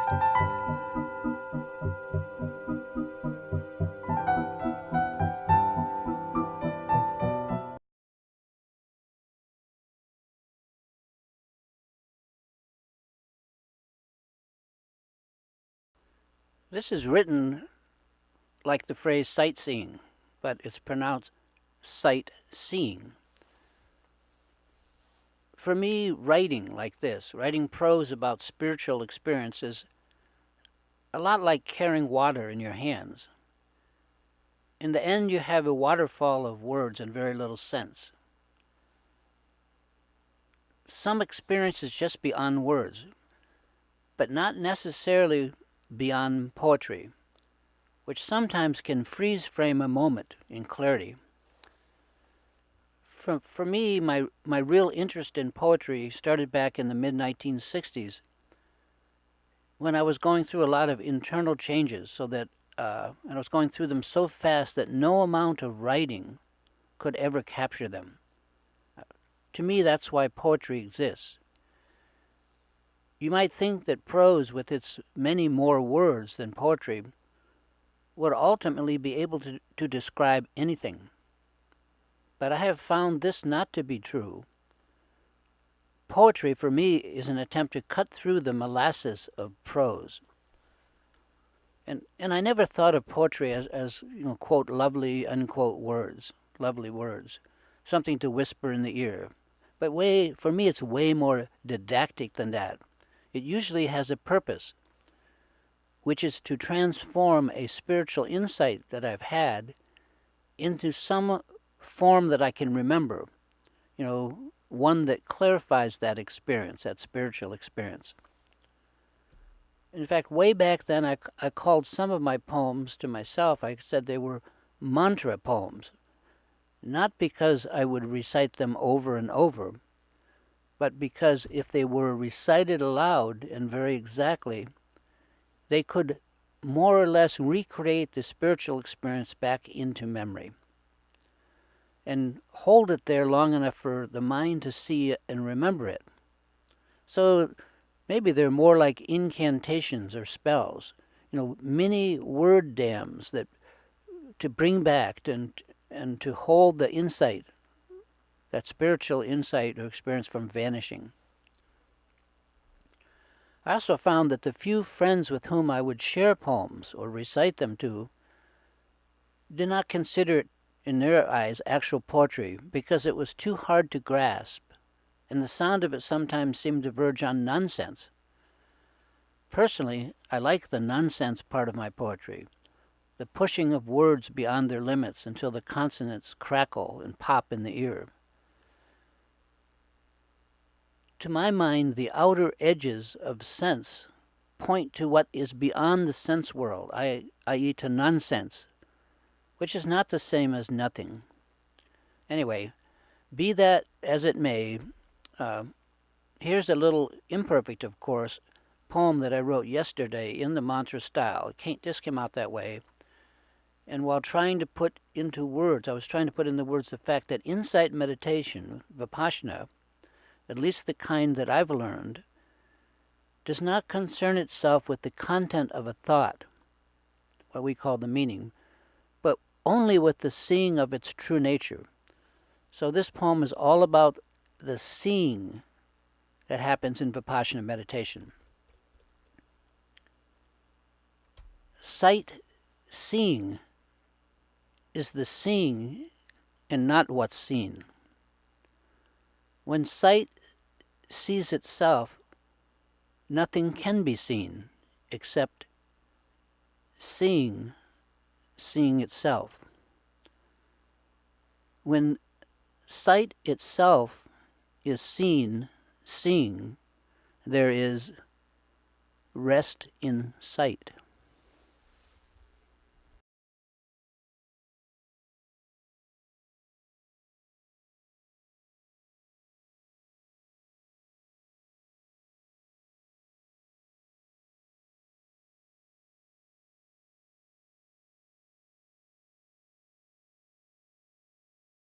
This is written like the phrase sightseeing, but it's pronounced sight-seeing. For me, writing like this, writing prose about spiritual experiences, a lot like carrying water in your hands. In the end, you have a waterfall of words and very little sense. Some experiences just beyond words, but not necessarily beyond poetry, which sometimes can freeze frame a moment in clarity. For me, my real interest in poetry started back in the mid-1960s when I was going through a lot of internal changes and I was going through them so fast that no amount of writing could ever capture them. To me, that's why poetry exists. You might think that prose, with its many more words than poetry, would ultimately be able to describe anything. But I have found this not to be true. Poetry, for me, is an attempt to cut through the molasses of prose. And I never thought of poetry as quote, lovely, unquote, words, lovely words, something to whisper in the ear. But for me, it's way more didactic than that. It usually has a purpose, which is to transform a spiritual insight that I've had into some form that I can remember, one that clarifies that experience, that spiritual experience. In fact, way back then, I called some of my poems to myself, I said they were mantra poems, not because I would recite them over and over, but because if they were recited aloud and very exactly, they could more or less recreate the spiritual experience back into memory and hold it there long enough for the mind to see it and remember it. So maybe they're more like incantations or spells, mini word dams that to bring back and to hold the insight, that spiritual insight or experience from vanishing. I also found that the few friends with whom I would share poems or recite them to did not consider it, in their eyes, actual poetry because it was too hard to grasp, and the sound of it sometimes seemed to verge on nonsense. Personally, I like the nonsense part of my poetry, the pushing of words beyond their limits until the consonants crackle and pop in the ear. To my mind, the outer edges of sense point to what is beyond the sense world, i.e. to nonsense, which is not the same as nothing. Anyway, be that as it may, here's a little imperfect, of course, poem that I wrote yesterday in the mantra style. It just came out that way. And while trying to put into words, I was trying to put in the words the fact that insight meditation, vipassana, at least the kind that I've learned, does not concern itself with the content of a thought, what we call the meaning, but only with the seeing of its true nature. So this poem is all about the seeing that happens in vipassana meditation. Sight seeing is the seeing and not what's seen. When sight sees itself, nothing can be seen except seeing itself. When sight itself is seeing, there is rest in sight.